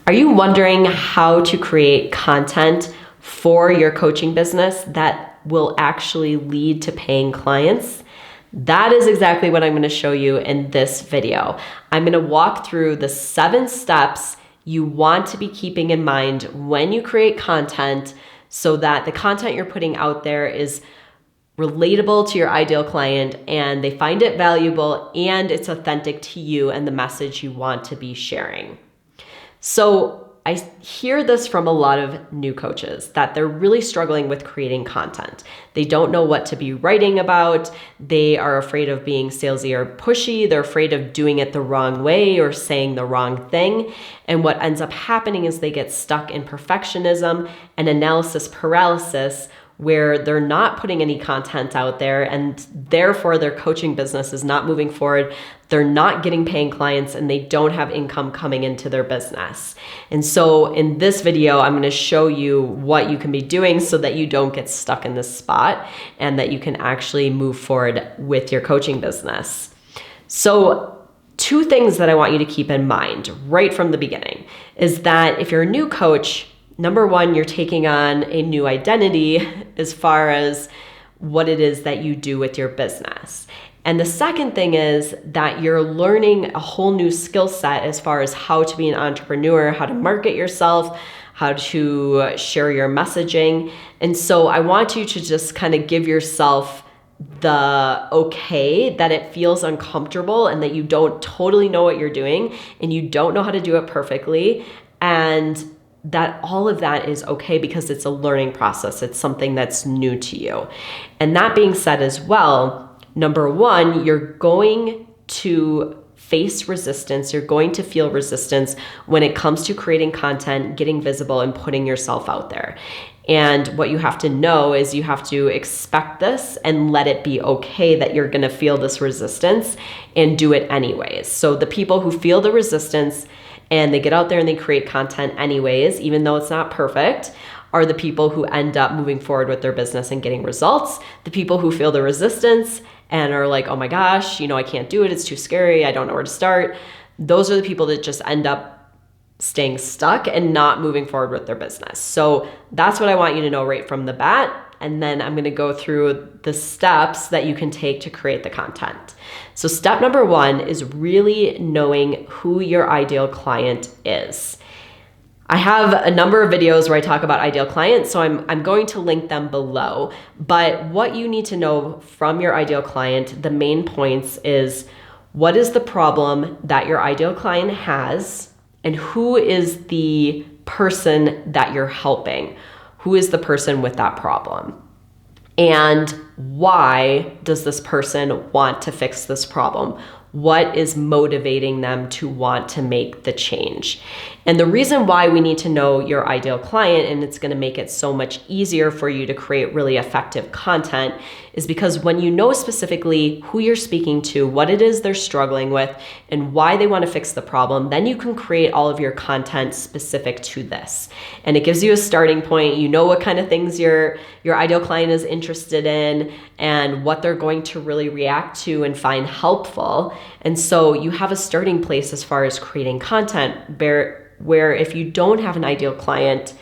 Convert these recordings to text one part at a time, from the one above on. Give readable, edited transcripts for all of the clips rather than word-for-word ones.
Are you wondering how to create content for your coaching business that will actually lead to paying clients? That is exactly what I'm going to show you in this video. I'm going to walk through the 7 steps you want to be keeping in mind when you create content so that the content you're putting out there is relatable to your ideal client and they find it valuable and it's authentic to you and the message you want to be sharing. So I hear this from a lot of new coaches that they're really struggling with creating content. They don't know what to be writing about. They are afraid of being salesy or pushy. They're afraid of doing it the wrong way or saying the wrong thing. And what ends up happening is they get stuck in perfectionism and analysis paralysis, where they're not putting any content out there and therefore their coaching business is not moving forward. They're not getting paying clients and they don't have income coming into their business. And so in this video, I'm going to show you what you can be doing so that you don't get stuck in this spot and that you can actually move forward with your coaching business. So 2 things that I want you to keep in mind right from the beginning is that if you're a new coach, number 1, you're taking on a new identity as far as what it is that you do with your business. And the second thing is that you're learning a whole new skill set as far as how to be an entrepreneur, how to market yourself, how to share your messaging. And so I want you to just kind of give yourself the okay that it feels uncomfortable and that you don't totally know what you're doing and you don't know how to do it perfectly, and that all of that is okay because it's a learning process. It's something that's new to you. And that being said as well, number 1, you're going to face resistance. You're going to feel resistance when it comes to creating content, getting visible, and putting yourself out there. And what you have to know is you have to expect this and let it be okay that you're going to feel this resistance and do it anyways. So the people who feel the resistance and they get out there and they create content anyways, even though it's not perfect, are the people who end up moving forward with their business and getting results. The people who feel the resistance and are like, oh my gosh, I can't do it. It's too scary. I don't know where to start. Those are the people that just end up staying stuck and not moving forward with their business. So that's what I want you to know right from the bat. And then I'm going to go through the steps that you can take to create the content. So step number 1 is really knowing who your ideal client is. I have a number of videos where I talk about ideal clients, so I'm going to link them below. But what you need to know from your ideal client, the main points is what is the problem that your ideal client has and who is the person that you're helping? Who is the person with that problem? And why does this person want to fix this problem? What is motivating them to want to make the change? And the reason why we need to know your ideal client, and it's going to make it so much easier for you to create really effective content, is because when you know specifically who you're speaking to, what it is they're struggling with, and why they want to fix the problem, then you can create all of your content specific to this. And it gives you a starting point. You know what kind of things your ideal client is interested in and what they're going to really react to and find helpful. And so you have a starting place as far as creating content where if you don't have an ideal client,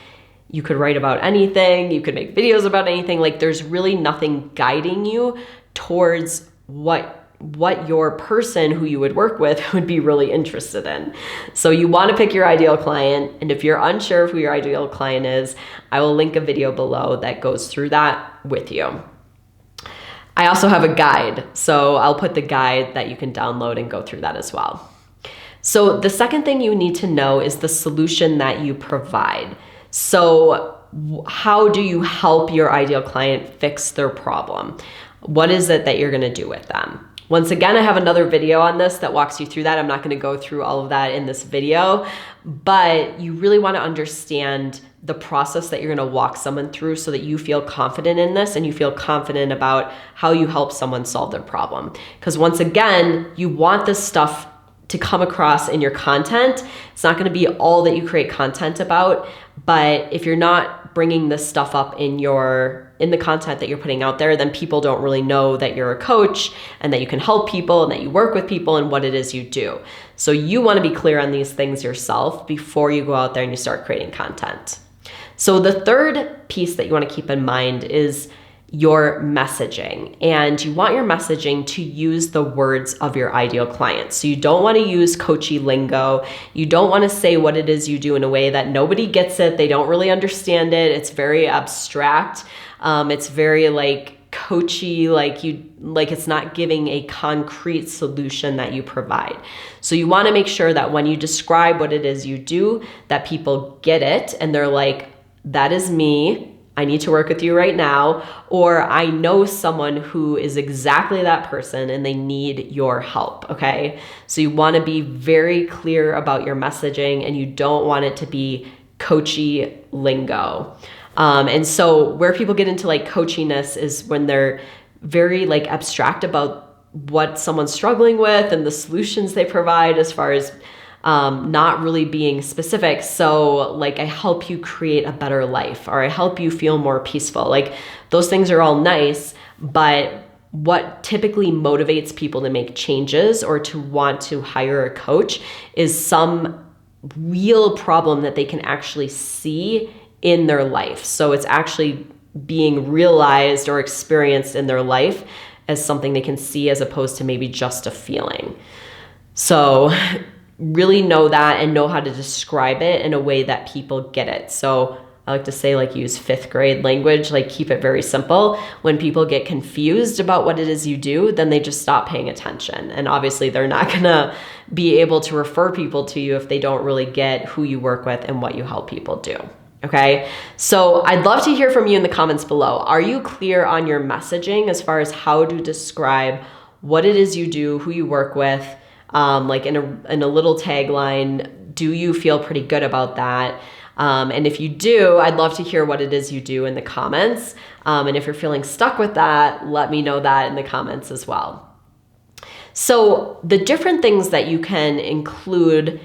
you could write about anything, you could make videos about anything. Like there's really nothing guiding you towards what your person who you would work with would be really interested in. So you want to pick your ideal client. And if you're unsure of who your ideal client is, I will link a video below that goes through that with you. I also have a guide, so I'll put the guide that you can download and go through that as well. So the second thing you need to know is the solution that you provide. So how do you help your ideal client fix their problem? What is it that you're going to do with them? Once again, I have another video on this that walks you through that. I'm not going to go through all of that in this video, but you really want to understand the process that you're going to walk someone through so that you feel confident in this and you feel confident about how you help someone solve their problem. Because once again, you want this stuff to come across in your content. It's not going to be all that you create content about, but if you're not bringing this stuff up in the content that you're putting out there, then people don't really know that you're a coach and that you can help people and that you work with people and what it is you do. So you want to be clear on these things yourself before you go out there and you start creating content. So the third piece that you want to keep in mind is your messaging, and you want your messaging to use the words of your ideal client. So you don't want to use coachy lingo. You don't want to say what it is you do in a way that nobody gets it. They don't really understand it. It's very abstract. It's very like coachy, like it's not giving a concrete solution that you provide. So you want to make sure that when you describe what it is you do, that people get it and they're like, that is me. I need to work with you right now, or I know someone who is exactly that person and they need your help, okay? So you want to be very clear about your messaging and you don't want it to be coachy lingo. And so where people get into like coachiness is when they're very like abstract about what someone's struggling with and the solutions they provide as far as not really being specific. So like, I help you create a better life, or I help you feel more peaceful. Like those things are all nice, but what typically motivates people to make changes or to want to hire a coach is some real problem that they can actually see in their life. So it's actually being realized or experienced in their life as something they can see, as opposed to maybe just a feeling. So really know that and know how to describe it in a way that people get it. So I like to say, like, use 5th grade language, like keep it very simple. When people get confused about what it is you do, then they just stop paying attention. And obviously they're not gonna be able to refer people to you if they don't really get who you work with and what you help people do. Okay, so I'd love to hear from you in the comments below. Are you clear on your messaging as far as how to describe what it is you do, who you work with? Like in a little tagline, do you feel pretty good about that? And if you do, I'd love to hear what it is you do in the comments. And if you're feeling stuck with that, let me know that in the comments as well. So the different things that you can include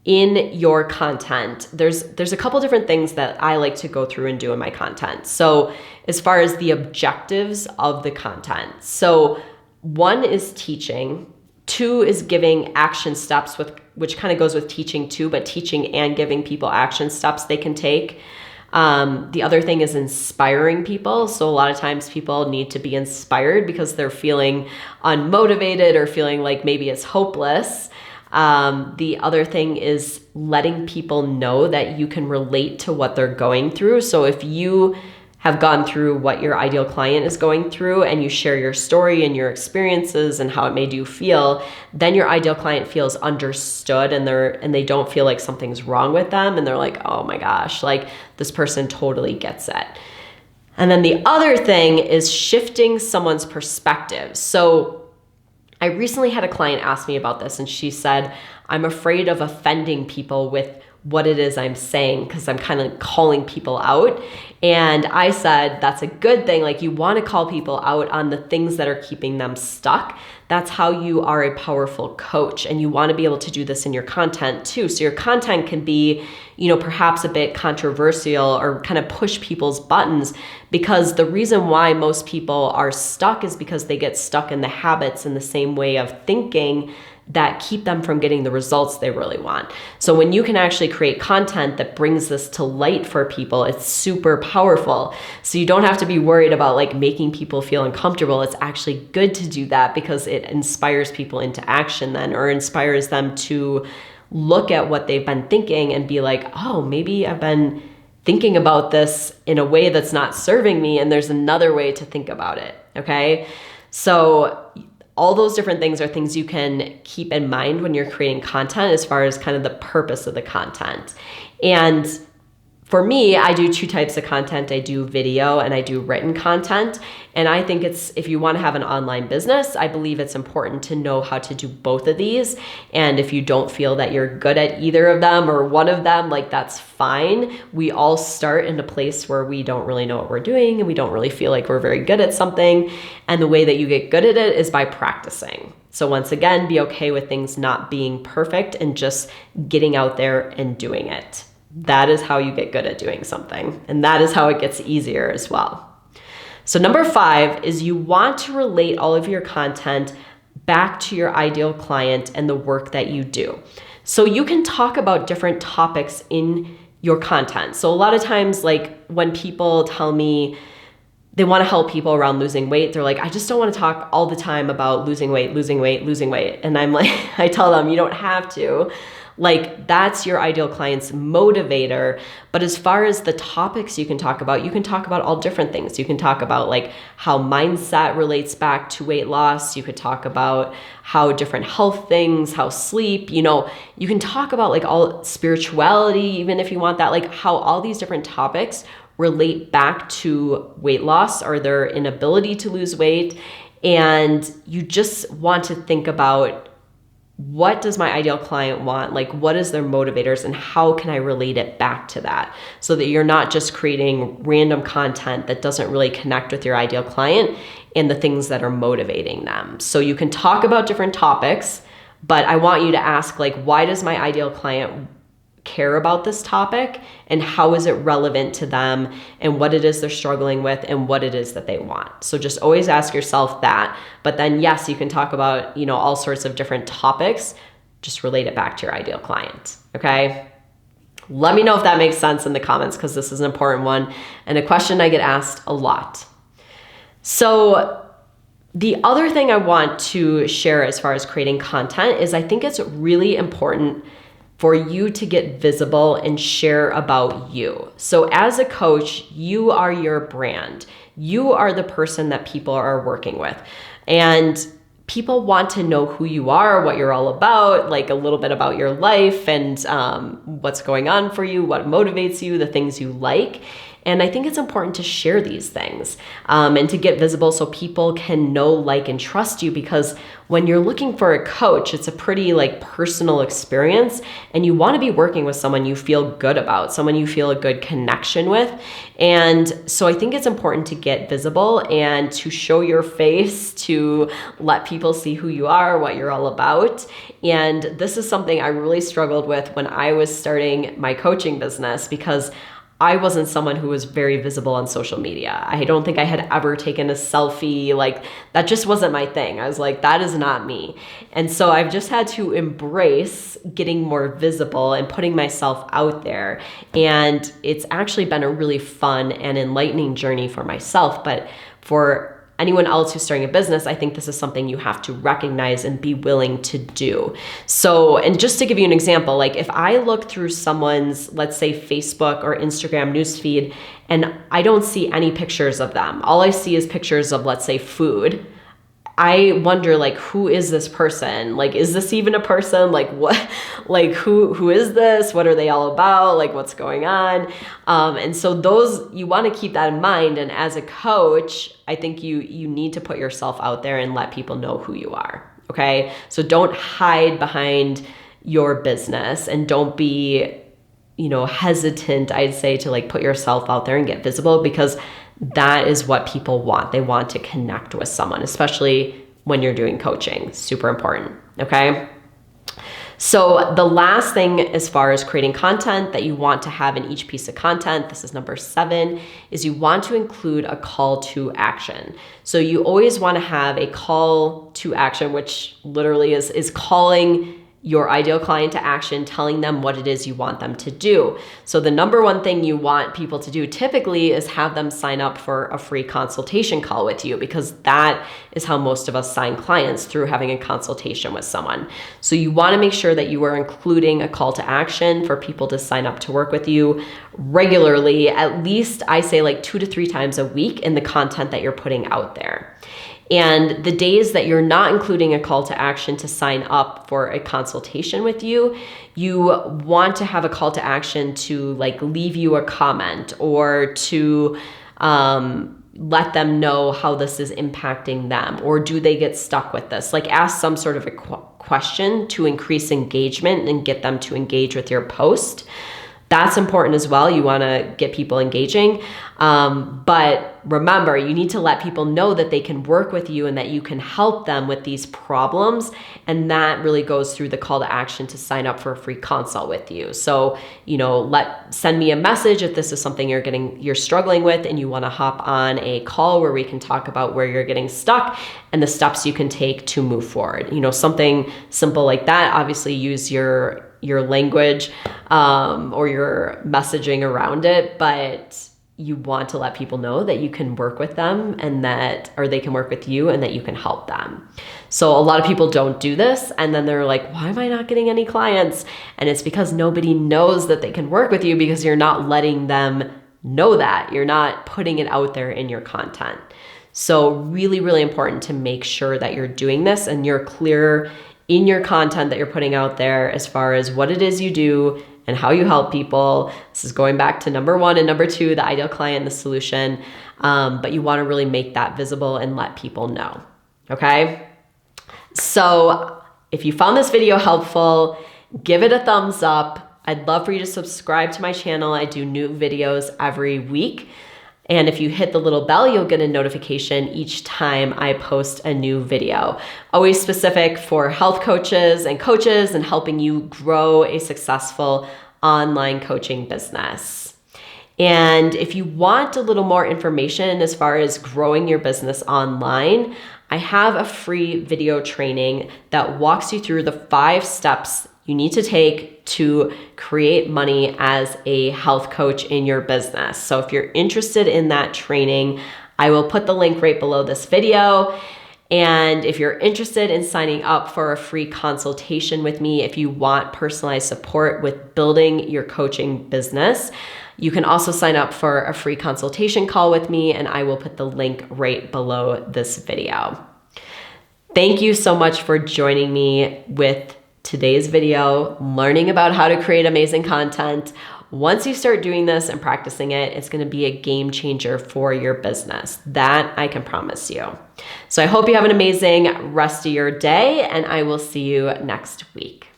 in your content, there's a couple different things that I like to go through and do in my content. So as far as the objectives of the content, so 1 is teaching. 2 is giving action steps, which kind of goes with teaching too, but teaching and giving people action steps they can take. The other thing is inspiring people. So a lot of times people need to be inspired because they're feeling unmotivated or feeling like maybe it's hopeless. The other thing is letting people know that you can relate to what they're going through. So if you have gone through what your ideal client is going through and you share your story and your experiences and how it made you feel, then your ideal client feels understood and they don't feel like something's wrong with them. And they're like, oh my gosh, like this person totally gets it. And then the other thing is shifting someone's perspective. So I recently had a client ask me about this and she said, I'm afraid of offending people with what it is I'm saying because I'm kind of calling people out. And I said, that's a good thing. Like, you want to call people out on the things that are keeping them stuck. That's how you are a powerful coach. And you want to be able to do this in your content too. So your content can be, perhaps a bit controversial or kind of push people's buttons, because the reason why most people are stuck is because they get stuck in the habits and the same way of thinking that keep them from getting the results they really want. So when you can actually create content that brings this to light for people, it's super powerful. So you don't have to be worried about like making people feel uncomfortable. It's actually good to do that because it inspires people into action then, or inspires them to look at what they've been thinking and be like, oh, maybe I've been thinking about this in a way that's not serving me, and there's another way to think about it, okay? So all those different things are things you can keep in mind when you're creating content as far as kind of the purpose of the content. And for me, I do 2 types of content. I do video and I do written content. And I think if you want to have an online business, I believe it's important to know how to do both of these. And if you don't feel that you're good at either of them or one of them, like, that's fine. We all start in a place where we don't really know what we're doing and we don't really feel like we're very good at something. And the way that you get good at it is by practicing. So once again, be okay with things not being perfect and just getting out there and doing it. That is how you get good at doing something. And that is how it gets easier as well. So number 5 is you want to relate all of your content back to your ideal client and the work that you do. So you can talk about different topics in your content. So a lot of times, like when people tell me they want to help people around losing weight, they're like, I just don't want to talk all the time about losing weight. And I'm like, I tell them, you don't have to. Like, that's your ideal client's motivator. But as far as the topics you can talk about all different things. You can talk about like how mindset relates back to weight loss. You could talk about how different health things, how sleep, you can talk about like all spirituality, even if you want that, like how all these different topics relate back to weight loss or their inability to lose weight. And you just want to think about, what does my ideal client want? Like, what is their motivators and how can I relate it back to that? So that you're not just creating random content that doesn't really connect with your ideal client and the things that are motivating them. So you can talk about different topics, but I want you to ask, like, why does my ideal client care about this topic and how is it relevant to them and what it is they're struggling with and what it is that they want. So just always ask yourself that. But then yes, you can talk about, all sorts of different topics. Just relate it back to your ideal client. Okay. Let me know if that makes sense in the comments, because this is an important one and a question I get asked a lot. So the other thing I want to share as far as creating content is I think it's really important for you to get visible and share about you. So as a coach, you are your brand. You are the person that people are working with. And people want to know who you are, what you're all about, like a little bit about your life and what's going on for you, what motivates you, the things you like. And I think it's important to share these things and to get visible so people can know, like, and trust you, because when you're looking for a coach, it's a pretty like personal experience and you want to be working with someone you feel good about, someone you feel a good connection with. And so I think it's important to get visible and to show your face, to let people see who you are, what you're all about. And this is something I really struggled with when I was starting my coaching business, because I wasn't someone who was very visible on social media. I don't think I had ever taken a selfie. Like, that just wasn't my thing. I was like, that is not me. And so I've just had to embrace getting more visible and putting myself out there. And it's actually been a really fun and enlightening journey for myself. But for anyone else who's starting a business, I think this is something you have to recognize and be willing to do. So, and just to give you an example, like if I look through someone's, let's say, Facebook or Instagram newsfeed, and I don't see any pictures of them, all I see is pictures of, let's say, food, I wonder, like, who is this person? Like, is this even a person? Like, what, like, who is this? What are they all about? Like, what's going on? And so those, you want to keep that in mind. And as a coach, I think you need to put yourself out there and let people know who you are. Okay. So don't hide behind your business and don't be, hesitant, I'd say, to like put yourself out there and get visible, because that is what people want. They want to connect with someone, especially when you're doing coaching. Super important. Okay. So the last thing as far as creating content that you want to have in each piece of content, this is number 7, is you want to include a call to action. So you always want to have a call to action, which literally is calling your ideal client to action, telling them what it is you want them to do. So the number one thing you want people to do typically is have them sign up for a free consultation call with you, because that is how most of us sign clients, through having a consultation with someone. So you want to make sure that you are including a call to action for people to sign up to work with you regularly, at least I say like 2 to 3 times a week in the content that you're putting out there. And the days that you're not including a call to action to sign up for a consultation with you, you want to have a call to action to like leave you a comment or to let them know how this is impacting them, or do they get stuck with this? Like ask some sort of a question to increase engagement and get them to engage with your post. That's important as well. You want to get people engaging. But remember, you need to let people know that they can work with you and that you can help them with these problems. And that really goes through the call to action to sign up for a free consult with you. So, send me a message if this is something you're struggling with and you want to hop on a call where we can talk about where you're getting stuck and the steps you can take to move forward. Something simple like that. Obviously use your language or your messaging around it, but you want to let people know that you can work with them or they can work with you and that you can help them. So a lot of people don't do this, and then they're like, why am I not getting any clients? And it's because nobody knows that they can work with you because you're not letting them know that. You're not putting it out there in your content. So really, really important to make sure that you're doing this and you're clear in your content that you're putting out there as far as what it is you do and how you help people. This is going back to number 1 and number 2, the ideal client, the solution. But you want to really make that visible and let people know. Okay. So if you found this video helpful, give it a thumbs up. I'd love for you to subscribe to my channel. I do new videos every week. And if you hit the little bell, you'll get a notification each time I post a new video. Always specific for health coaches and helping you grow a successful online coaching business. And if you want a little more information as far as growing your business online, I have a free video training that walks you through the 5 steps you need to take to create money as a health coach in your business. So if you're interested in that training, I will put the link right below this video. And if you're interested in signing up for a free consultation with me, if you want personalized support with building your coaching business, you can also sign up for a free consultation call with me, and I will put the link right below this video. Thank you so much for joining me with today's video, learning about how to create amazing content. Once you start doing this and practicing it, it's going to be a game changer for your business. That I can promise you. So I hope you have an amazing rest of your day, and I will see you next week.